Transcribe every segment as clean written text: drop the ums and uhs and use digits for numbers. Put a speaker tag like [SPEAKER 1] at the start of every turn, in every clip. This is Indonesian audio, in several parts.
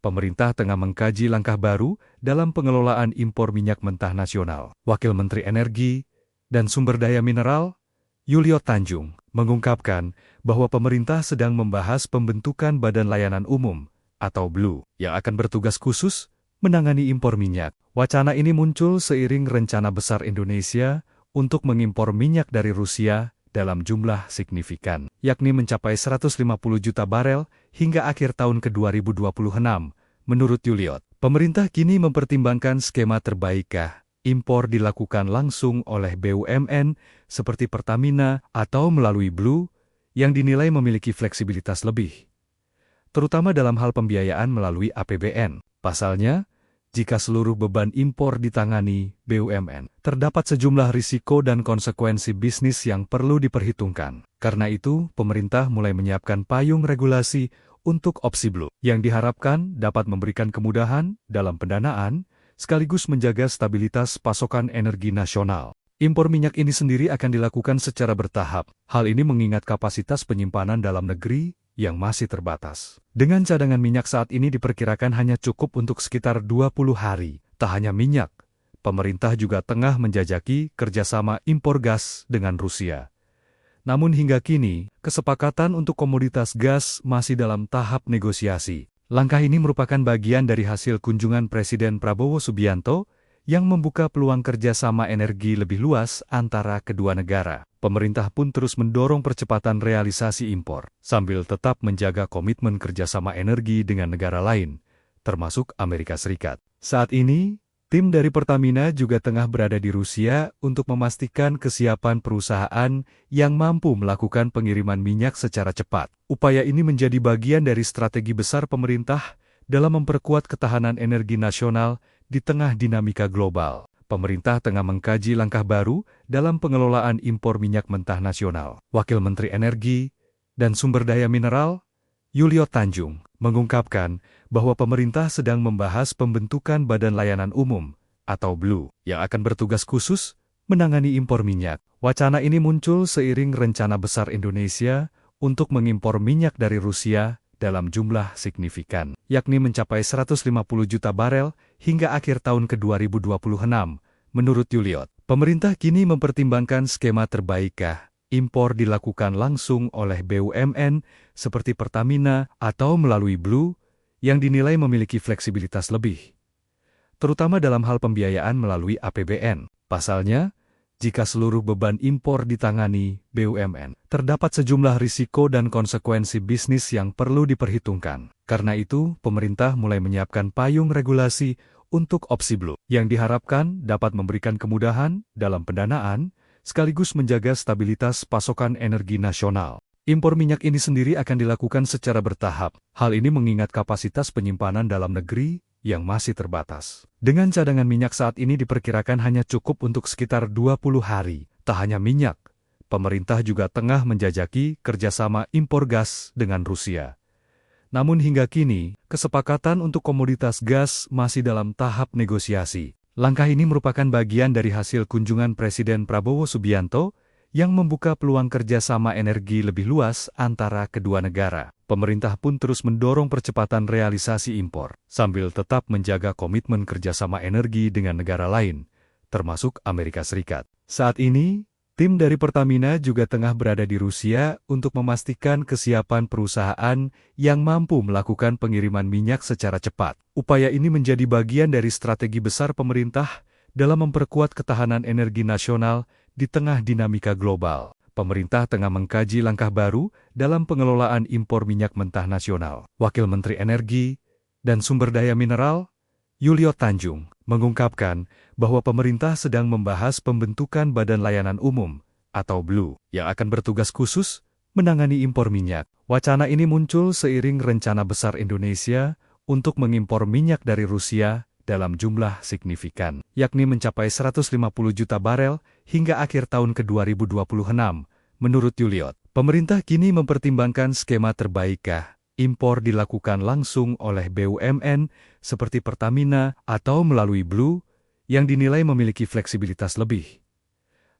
[SPEAKER 1] pemerintah tengah mengkaji langkah baru dalam pengelolaan impor minyak mentah nasional. Wakil Menteri Energi dan Sumber Daya Mineral, Yulio Tanjung, mengungkapkan bahwa pemerintah sedang membahas pembentukan Badan Layanan Umum atau BLU yang akan bertugas khusus menangani impor minyak. Wacana ini muncul seiring rencana besar Indonesia untuk mengimpor minyak dari Rusia dalam jumlah signifikan, yakni mencapai 150 juta barel hingga akhir tahun ke-2026. Menurut Yulio, pemerintah kini mempertimbangkan skema terbaikkah impor dilakukan langsung oleh BUMN seperti Pertamina atau melalui BLU yang dinilai memiliki fleksibilitas lebih, terutama dalam hal pembiayaan melalui APBN. Pasalnya, jika seluruh beban impor ditangani BUMN, terdapat sejumlah risiko dan konsekuensi bisnis yang perlu diperhitungkan. Karena itu, pemerintah mulai menyiapkan payung regulasi untuk opsi BLU, yang diharapkan dapat memberikan kemudahan dalam pendanaan, sekaligus menjaga stabilitas pasokan energi nasional. Impor minyak ini sendiri akan dilakukan secara bertahap. Hal ini mengingat kapasitas penyimpanan dalam negeri yang masih terbatas. Dengan cadangan minyak saat ini diperkirakan hanya cukup untuk sekitar 20 hari. Tak hanya minyak, pemerintah juga tengah menjajaki kerjasama impor gas dengan Rusia. Namun hingga kini, kesepakatan untuk komoditas gas masih dalam tahap negosiasi. Langkah ini merupakan bagian dari hasil kunjungan Presiden Prabowo Subianto yang membuka peluang kerjasama energi lebih luas antara kedua negara. Pemerintah pun terus mendorong percepatan realisasi impor, sambil tetap menjaga komitmen kerjasama energi dengan negara lain, termasuk Amerika Serikat. Saat ini, tim dari Pertamina juga tengah berada di Rusia untuk memastikan kesiapan perusahaan yang mampu melakukan pengiriman minyak secara cepat. Upaya ini menjadi bagian dari strategi besar pemerintah dalam memperkuat ketahanan energi nasional di tengah dinamika global. Pemerintah tengah mengkaji langkah baru dalam pengelolaan impor minyak mentah nasional. Wakil Menteri Energi dan Sumber Daya Mineral, Yulio Tanjung, mengungkapkan bahwa pemerintah sedang membahas pembentukan Badan Layanan Umum atau BLU yang akan bertugas khusus menangani impor minyak. Wacana ini muncul seiring rencana besar Indonesia untuk mengimpor minyak dari Rusia dalam jumlah signifikan, yakni mencapai 150 juta barel hingga akhir tahun ke-2026. Menurut Yulio, pemerintah kini mempertimbangkan skema terbaikkah impor dilakukan langsung oleh BUMN seperti Pertamina atau melalui BLU yang dinilai memiliki fleksibilitas lebih, terutama dalam hal pembiayaan melalui APBN. Pasalnya, jika seluruh beban impor ditangani BUMN, terdapat sejumlah risiko dan konsekuensi bisnis yang perlu diperhitungkan. Karena itu, pemerintah mulai menyiapkan payung regulasi untuk opsi BLU, yang diharapkan dapat memberikan kemudahan dalam pendanaan, sekaligus menjaga stabilitas pasokan energi nasional. Impor minyak ini sendiri akan dilakukan secara bertahap. Hal ini mengingat kapasitas penyimpanan dalam negeri yang masih terbatas. Dengan cadangan minyak saat ini diperkirakan hanya cukup untuk sekitar 20 hari. Tak hanya minyak, pemerintah juga tengah menjajaki kerjasama impor gas dengan Rusia. Namun hingga kini, kesepakatan untuk komoditas gas masih dalam tahap negosiasi. Langkah ini merupakan bagian dari hasil kunjungan Presiden Prabowo Subianto yang membuka peluang kerjasama energi lebih luas antara kedua negara. Pemerintah pun terus mendorong percepatan realisasi impor, sambil tetap menjaga komitmen kerjasama energi dengan negara lain, termasuk Amerika Serikat. Saat ini, tim dari Pertamina juga tengah berada di Rusia untuk memastikan kesiapan perusahaan yang mampu melakukan pengiriman minyak secara cepat. Upaya ini menjadi bagian dari strategi besar pemerintah dalam memperkuat ketahanan energi nasional di tengah dinamika global. Pemerintah tengah mengkaji langkah baru dalam pengelolaan impor minyak mentah nasional. Wakil Menteri Energi dan Sumber Daya Mineral, Yulio Tanjung, mengungkapkan bahwa pemerintah sedang membahas pembentukan Badan Layanan Umum atau BLU yang akan bertugas khusus menangani impor minyak. Wacana ini muncul seiring rencana besar Indonesia untuk mengimpor minyak dari Rusia dalam jumlah signifikan, yakni mencapai 150 juta barel hingga akhir tahun ke-2026. Menurut Yulio, pemerintah kini mempertimbangkan skema terbaikkah impor dilakukan langsung oleh BUMN seperti Pertamina atau melalui BLU yang dinilai memiliki fleksibilitas lebih,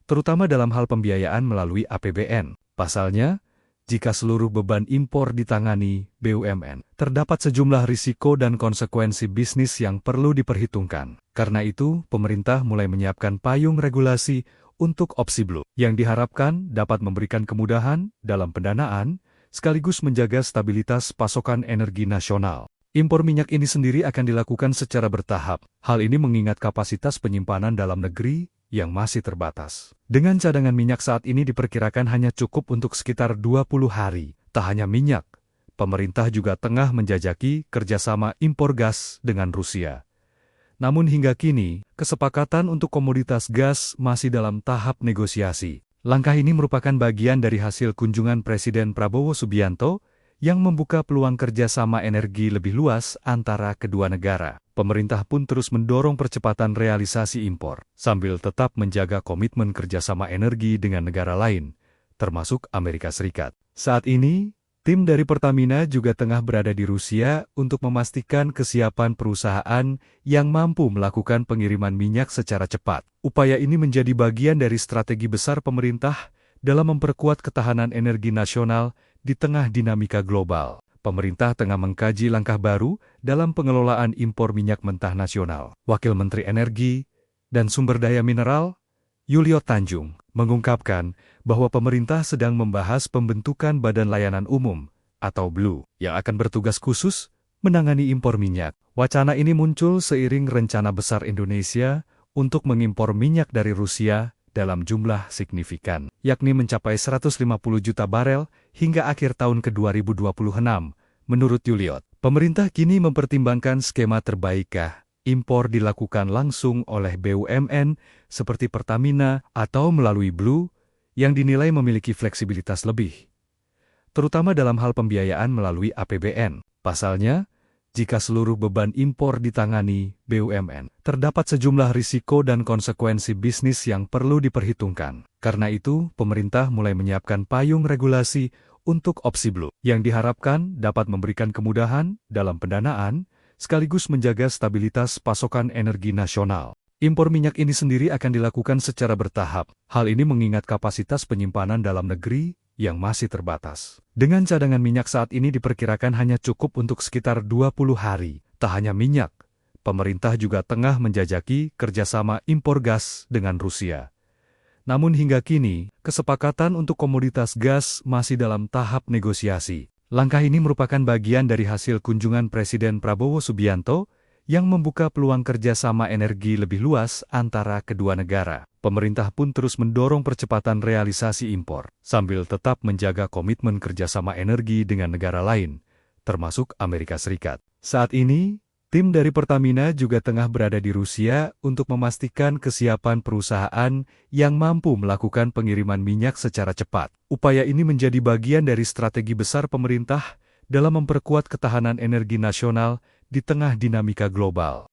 [SPEAKER 1] terutama dalam hal pembiayaan melalui APBN. Pasalnya, jika seluruh beban impor ditangani BUMN, terdapat sejumlah risiko dan konsekuensi bisnis yang perlu diperhitungkan. Karena itu, pemerintah mulai menyiapkan payung regulasi untuk opsi blue, yang diharapkan dapat memberikan kemudahan dalam pendanaan, sekaligus menjaga stabilitas pasokan energi nasional. Impor minyak ini sendiri akan dilakukan secara bertahap. Hal ini mengingat kapasitas penyimpanan dalam negeri yang masih terbatas. Dengan cadangan minyak saat ini diperkirakan hanya cukup untuk sekitar 20 hari. Tak hanya minyak, pemerintah juga tengah menjajaki kerjasama impor gas dengan Rusia. Namun hingga kini, kesepakatan untuk komoditas gas masih dalam tahap negosiasi. Langkah ini merupakan bagian dari hasil kunjungan Presiden Prabowo Subianto yang membuka peluang kerjasama energi lebih luas antara kedua negara. Pemerintah pun terus mendorong percepatan realisasi impor, sambil tetap menjaga komitmen kerjasama energi dengan negara lain, termasuk Amerika Serikat. Saat ini, tim dari Pertamina juga tengah berada di Rusia untuk memastikan kesiapan perusahaan yang mampu melakukan pengiriman minyak secara cepat. Upaya ini menjadi bagian dari strategi besar pemerintah dalam memperkuat ketahanan energi nasional di tengah dinamika global. Pemerintah tengah mengkaji langkah baru dalam pengelolaan impor minyak mentah nasional. Wakil Menteri Energi dan Sumber Daya Mineral, Yuliot Tanjung, mengungkapkan bahwa pemerintah sedang membahas pembentukan Badan Layanan Umum, atau BLU, yang akan bertugas khusus menangani impor minyak. Wacana ini muncul seiring rencana besar Indonesia untuk mengimpor minyak dari Rusia dalam jumlah signifikan, yakni mencapai 150 juta barel hingga akhir tahun ke-2026. Menurut Yuliot, pemerintah kini mempertimbangkan skema terbaikkah impor dilakukan langsung oleh BUMN seperti Pertamina atau melalui BLU yang dinilai memiliki fleksibilitas lebih, terutama dalam hal pembiayaan melalui APBN. Pasalnya, jika seluruh beban impor ditangani BUMN, terdapat sejumlah risiko dan konsekuensi bisnis yang perlu diperhitungkan. Karena itu, pemerintah mulai menyiapkan payung regulasi untuk opsi blue, yang diharapkan dapat memberikan kemudahan dalam pendanaan, sekaligus menjaga stabilitas pasokan energi nasional. Impor minyak ini sendiri akan dilakukan secara bertahap. Hal ini mengingat kapasitas penyimpanan dalam negeri yang masih terbatas. Dengan cadangan minyak saat ini diperkirakan hanya cukup untuk sekitar 20 hari. Tak hanya minyak, pemerintah juga tengah menjajaki kerjasama impor gas dengan Rusia. Namun hingga kini, kesepakatan untuk komoditas gas masih dalam tahap negosiasi. Langkah ini merupakan bagian dari hasil kunjungan Presiden Prabowo Subianto yang membuka peluang kerjasama energi lebih luas antara kedua negara. Pemerintah pun terus mendorong percepatan realisasi impor, sambil tetap menjaga komitmen kerjasama energi dengan negara lain, termasuk Amerika Serikat. Saat ini, tim dari Pertamina juga tengah berada di Rusia untuk memastikan kesiapan perusahaan yang mampu melakukan pengiriman minyak secara cepat. Upaya ini menjadi bagian dari strategi besar pemerintah dalam memperkuat ketahanan energi nasional di tengah dinamika global.